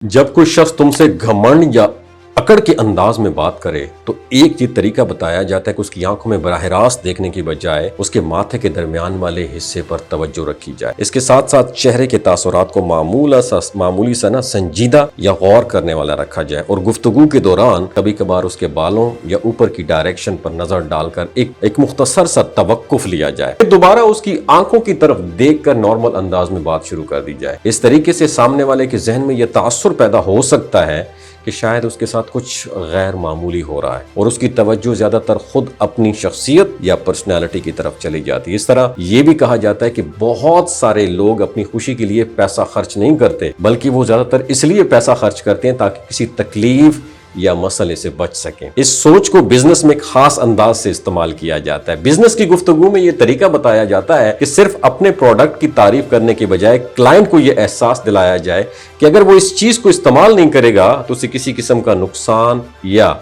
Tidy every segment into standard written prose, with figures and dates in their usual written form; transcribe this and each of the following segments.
जब कोई शख्स तुमसे घमंड या अकड़ के अंदाज में बात करे तो एक ये तरीका बताया जाता है कि उसकी आंखों में बराह रास्त देखने की बजाय उसके माथे के दरमियान वाले हिस्से पर तवज्जो रखी जाए। इसके साथ साथ चेहरे के तासुरात को मामूली सा ना संजीदा या गौर करने वाला रखा जाए और गुफ्तगू के दौरान कभी कभार उसके बालों या ऊपर की डायरेक्शन पर नजर डालकर एक मुख्तसर सा तवक्कुफ लिया जाए, दोबारा उसकी आंखों की तरफ देख कर नॉर्मल अंदाज में बात शुरू कर दी जाए। इस तरीके से सामने वाले के जहन में यह तासुर पैदा हो सकता है कि शायद उसके साथ कुछ गैर मामूली हो रहा है और उसकी तवज्जो ज्यादातर खुद अपनी शख्सियत या पर्सनैलिटी की तरफ चली जाती है। इस तरह ये भी कहा जाता है कि बहुत सारे लोग अपनी खुशी के लिए पैसा खर्च नहीं करते, बल्कि वो ज्यादातर इसलिए पैसा खर्च करते हैं ताकि किसी तकलीफ या मसले से बच सकें। इस सोच को बिजनेस में खास अंदाज से इस्तेमाल किया जाता है। बिजनेस की गुफ्तगू में यह तरीका बताया जाता है कि सिर्फ अपने प्रोडक्ट की तारीफ करने के बजाय क्लाइंट को यह एहसास दिलाया जाए कि अगर वो इस चीज को इस्तेमाल नहीं करेगा तो उसे किसी किस्म का नुकसान या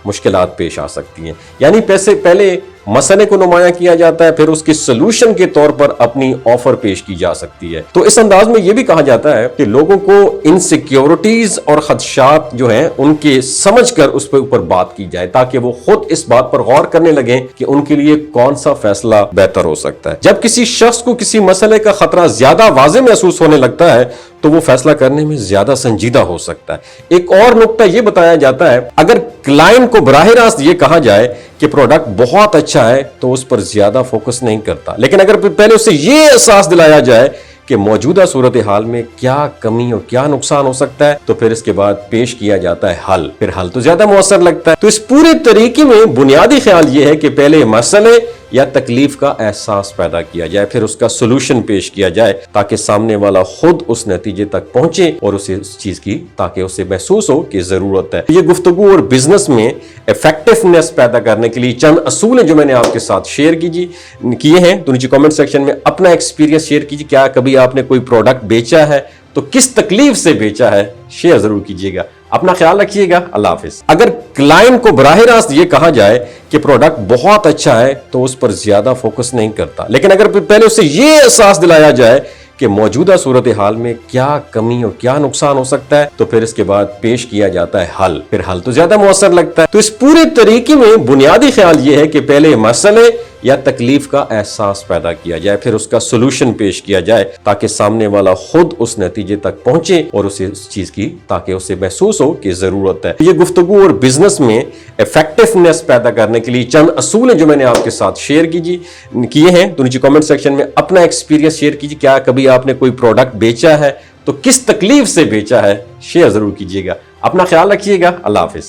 मुश्किलात पेश आ सकती हैं। यानी पहले मसले को नुमाया किया जाता है, फिर उसके सोल्यूशन के तौर पर अपनी ऑफर पेश की जा सकती है। तो इस अंदाज में यह भी कहा जाता है कि लोगों को इनसिक्योरिटीज और खदशात जो हैं उनके समझकर उस पर ऊपर बात की जाए ताकि वो खुद इस बात पर गौर करने लगे कि उनके लिए कौन सा फैसला बेहतर हो सकता है। जब किसी शख्स को किसी मसले का खतरा ज्यादा वाज़ेह महसूस होने लगता है तो वो फैसला करने में ज्यादा संजीदा हो सकता है। एक और नुक्ता यह बताया जाता है, अगर क्लाइंट को बराह रास्त ये कहा जाए कि प्रोडक्ट बहुत अच्छा है तो उस पर ज्यादा फोकस नहीं करता, लेकिन अगर पहले उसे ये एहसास दिलाया जाए कि मौजूदा सूरत हाल में क्या कमी और क्या नुकसान हो सकता है तो फिर इसके बाद पेश किया जाता है हल। फिर हल तो ज्यादा मुअस्सर लगता है। तो इस पूरे तरीके में बुनियादी ख्याल यह है कि पहले मसले या तकलीफ का एहसास पैदा किया जाए, फिर उसका सोल्यूशन पेश किया जाए ताकि सामने वाला खुद उस नतीजे तक पहुंचे और उसे उस चीज की ताकि उसे महसूस हो कि जरूरत है। ये गुफ्तगू और बिजनेस में इफेक्टिवनेस पैदा करने के लिए चंद असूल हैं जो मैंने आपके साथ शेयर किए हैं। तो नीचे कमेंट सेक्शन में अपना एक्सपीरियंस शेयर कीजिए। क्या कभी आपने कोई प्रोडक्ट बेचा है तो किस तकलीफ से बेचा है, शेयर जरूर कीजिएगा। अपना ख्याल रखिएगा। अल्लाह हाफिज। अगर क्लाइंट को बराह रास्त ये कहा जाए कि प्रोडक्ट बहुत अच्छा है तो उस पर ज्यादा फोकस नहीं करता, लेकिन अगर पहले उसे ये एहसास दिलाया जाए कि मौजूदा सूरत हाल में क्या कमी और क्या नुकसान हो सकता है तो फिर इसके बाद पेश किया जाता है हल। फिर हल तो ज्यादा मुअस्सर लगता है। तो इस पूरे तरीके में बुनियादी ख्याल यह है कि पहले मसले या तकलीफ का एहसास पैदा किया जाए, फिर उसका सोल्यूशन पेश किया जाए ताकि सामने वाला खुद उस नतीजे तक पहुंचे और उसे उस चीज की ताकि उसे महसूस हो कि जरूरत है। ये गुफ्तगू और बिजनेस में इफेक्टिवनेस पैदा करने के लिए चंद असूल हैं जो मैंने आपके साथ शेयर किए हैं। तो नीचे कमेंट सेक्शन में अपना एक्सपीरियंस शेयर कीजिए। क्या कभी आपने कोई प्रोडक्ट बेचा है तो किस तकलीफ से बेचा है, शेयर जरूर कीजिएगा। अपना ख्याल रखिएगा। अल्लाह हाफिज।